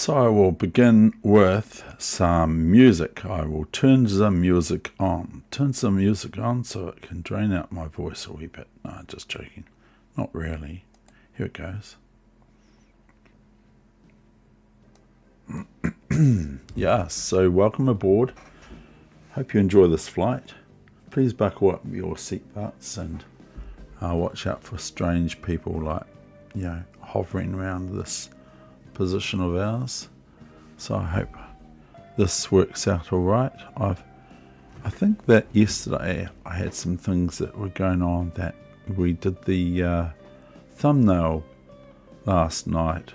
So I will begin with some music. I will turn some music on. Turn some music on so it can drain out my voice a wee bit. No, just joking. Not really. Here it goes. Yeah, so welcome aboard. Hope you enjoy this flight. Please buckle up your seatbelts and watch out for strange people like, hovering around this position of ours. So I hope this works out all right. I think that yesterday I had some things that were going on that we did the thumbnail last night,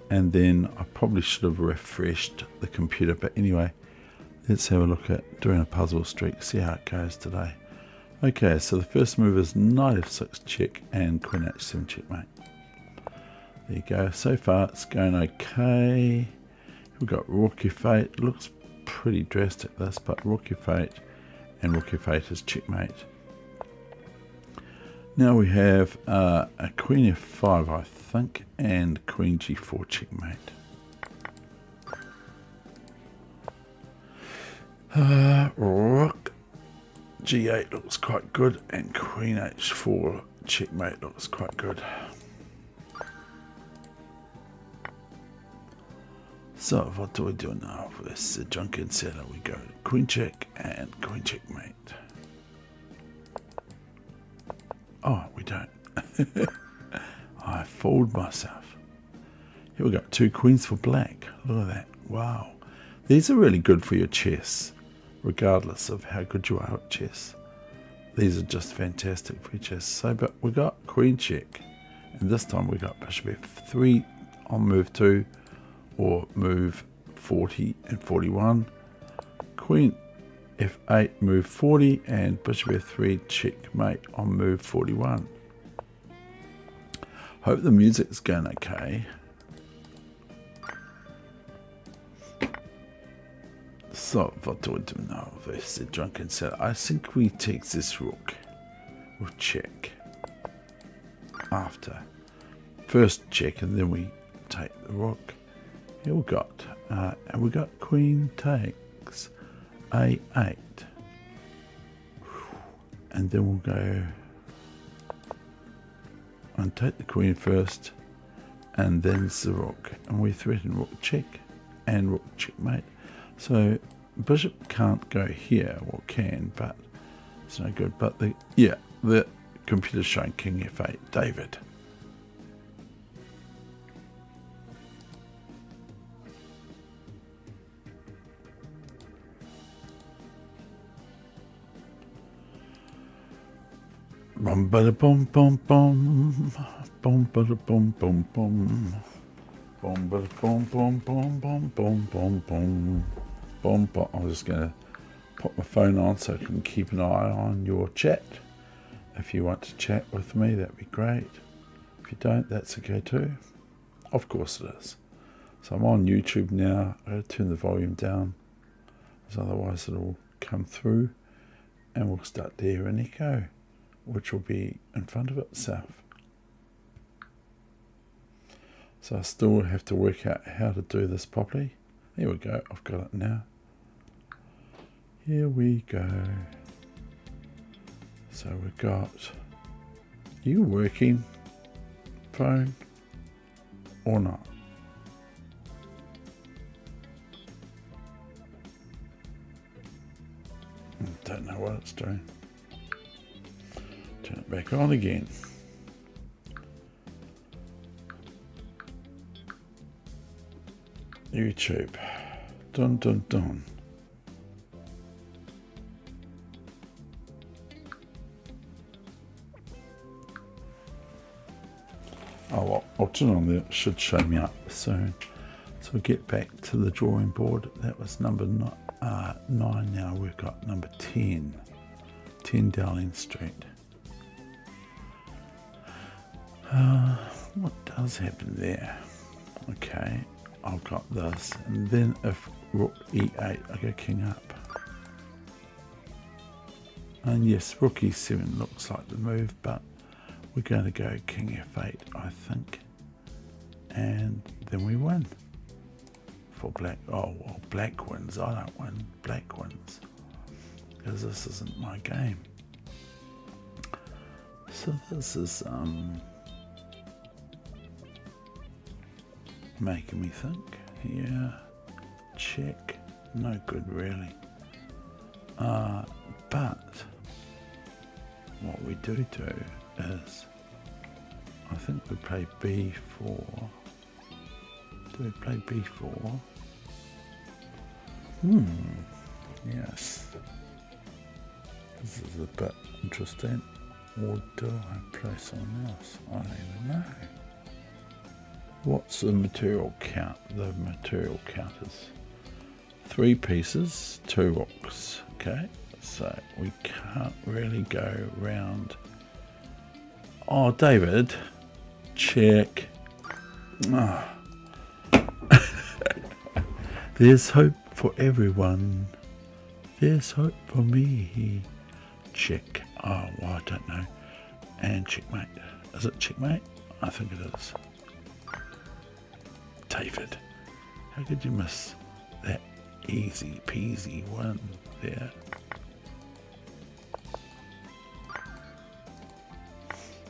and then I probably should have refreshed the computer, but anyway, let's have a look at doing a puzzle streak, see how it goes today. Okay, so the first move is knight f6 check and queen h7 checkmate. There you go. So far it's going okay. We've got rook f8. It looks pretty drastic this, but rook f8 and rook f8 is checkmate. Now we have a queen f5, I think, and queen g4 checkmate. Rook g8 looks quite good, and queen h4 checkmate looks quite good. So what do we do now for this drunken setter? We go queen check and queen checkmate. Oh, we don't. I fooled myself. Here we go, two queens for black. Look at that. Wow. These are really good for your chess, regardless of how good you are at chess. These are just fantastic for your chess. So, but we got queen check, and this time we got bishop f3 on move 2, or move 40 and 41. Queen f8 move 40 and bishop f3 checkmate on move 41. Hope the music's going okay. So what do we do now versus the drunken setter? I think we take this rook. We'll check after. First check and then we take the rook. Here we got, and we got queen takes a8, and then we'll go and take the queen first, and then the rook, and we threaten rook check and rook checkmate. So bishop can't go here, well can, but it's no good. But the computer's showing king f8, David. Bum ba da bum bum bum, bum ba da bum bum bum, bum ba da bum bum bum bum bum bum bum, bum bum. I'm just gonna put my phone on so I can keep an eye on your chat. If you want to chat with me, that'd be great. If you don't, that's okay too. Of course it is. So I'm on YouTube now. I gotta turn the volume down, because otherwise it'll come through, and we'll start to hear an echo, which will be in front of itself. So I still have to work out how to do this properly. Here we go, I've got it now. Here we go. So we've got, you working, phone, or not? Don't know what it's doing. Turn it back on again. YouTube. Dun dun dun. Oh well, I'll turn on there. It should show me up soon. So we'll get back to the drawing board. That was number 9. Now we've got number 10. 10 Dowling Street. What does happen there? Okay, I've got this, and then if rook e8, I go king up. And yes, rook e7 looks like the move, but we're going to go king f8, I think, and then we win. for black. Oh, well, black wins. I don't win. Black wins. Because this isn't my game. So this is making me think. Yeah, check. No good really. But what we do is, I think we play b4. Do we play b4? Yes. This is a bit interesting. Or do I play someone else? I don't even know. What's the material count? The material count is 3 pieces, 2 rooks. Okay, so we can't really go round. Oh, David, check. Oh. There's hope for everyone. There's hope for me. Check. Oh, well, I don't know. And checkmate. Is it checkmate? I think it is. David, how could you miss that easy peasy one there?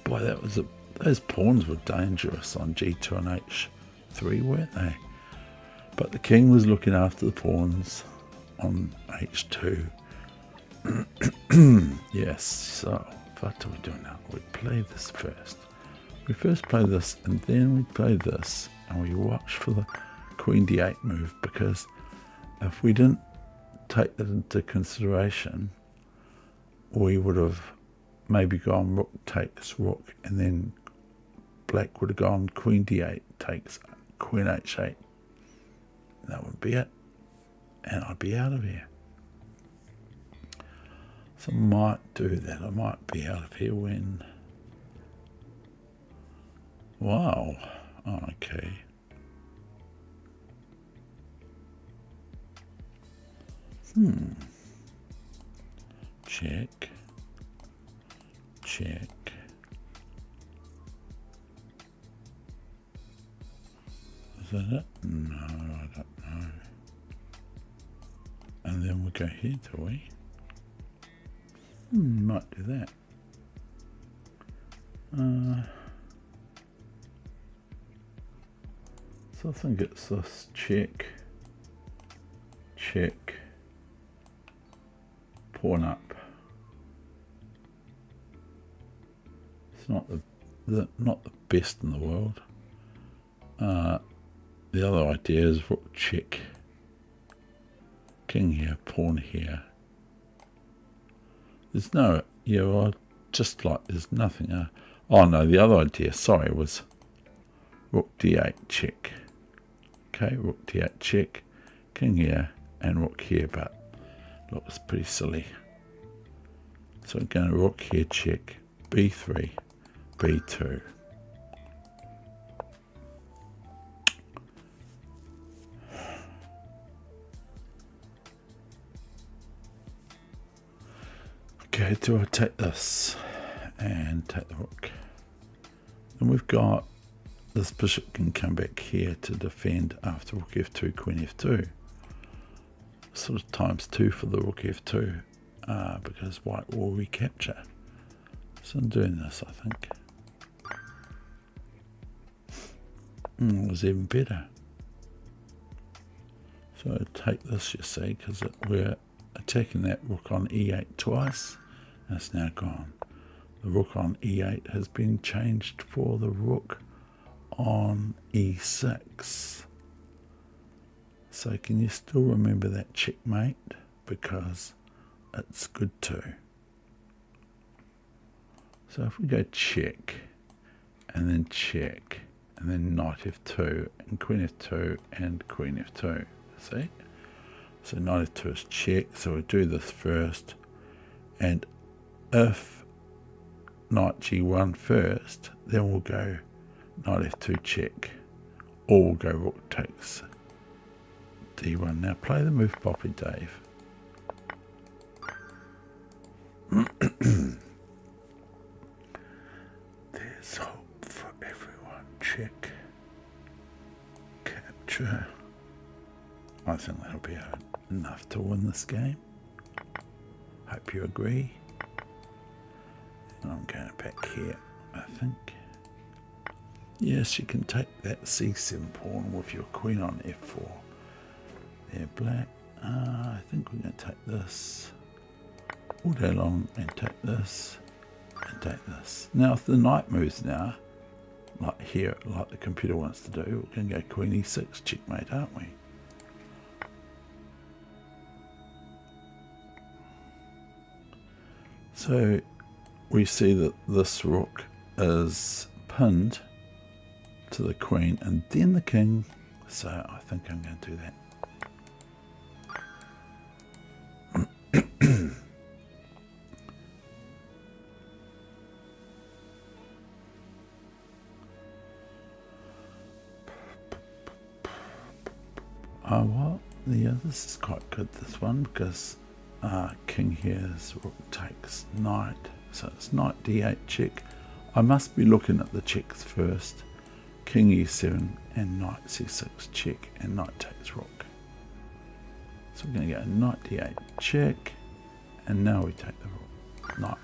Boy, that was those pawns were dangerous on G2 and H3, weren't they? But the king was looking after the pawns on H2. Yes, so what do we do now? We play this first. We first play this and then we play this and we watch for the Queen D8 move, because if we didn't take that into consideration, we would have maybe gone rook takes rook and then black would have gone Queen D8 takes Queen H8. That would be it. And I'd be out of here. So I might do that. I might be out of here when... Wow. Oh, okay. Check. Check. Is that it? No, I don't know. And then we go here, do we? Might do that. So I think it's this check, check, pawn up. It's not the best in the world. The other idea is rook check, king here, pawn here. There's no, yeah, well, just like there's nothing. Oh no, the other idea, sorry, was rook d8 check. Okay, rook d8 check, king here, and rook here, but looks pretty silly. So we're going to rook here check, b3, b2. Okay, do I take this and take the rook? And we've got this bishop can come back here to defend after rook f2, queen f2. Sort of times 2 for the rook f2 because white will recapture. So I'm doing this, I think. It was even better. So I take this, you see, because we're attacking that rook on e8 twice. And it's now gone. The rook on e8 has been changed for the rook on e6. So can you still remember that checkmate? Because it's good too. So if we go check, and then check, and then knight f2, and queen f2, and queen f2. See? So knight f2 is check, so we do this first. And if knight g1 first, then we'll go knight f2 check, or we'll go rook takes d1. Now play the move properly, Dave. There's hope for everyone. Check. Capture. I think that'll be enough to win this game. Hope you agree. And I'm going back here, I think. Yes, you can take that c7 pawn with your queen on f4. There, black. I think we're going to take this all day long and take this and take this. Now, if the knight moves now, like here, like the computer wants to do, we can go queen e6, checkmate, aren't we? So we see that this rook is pinned to the queen and then the king, so I think I'm going to do that. Oh, well, yeah, this is quite good, this one, because king here is rook takes knight, so it's knight d8 check. I must be looking at the checks first. King e7 and knight c6 check, and knight takes rook. So we're going to go knight d8 check, and now we take the rook, knight with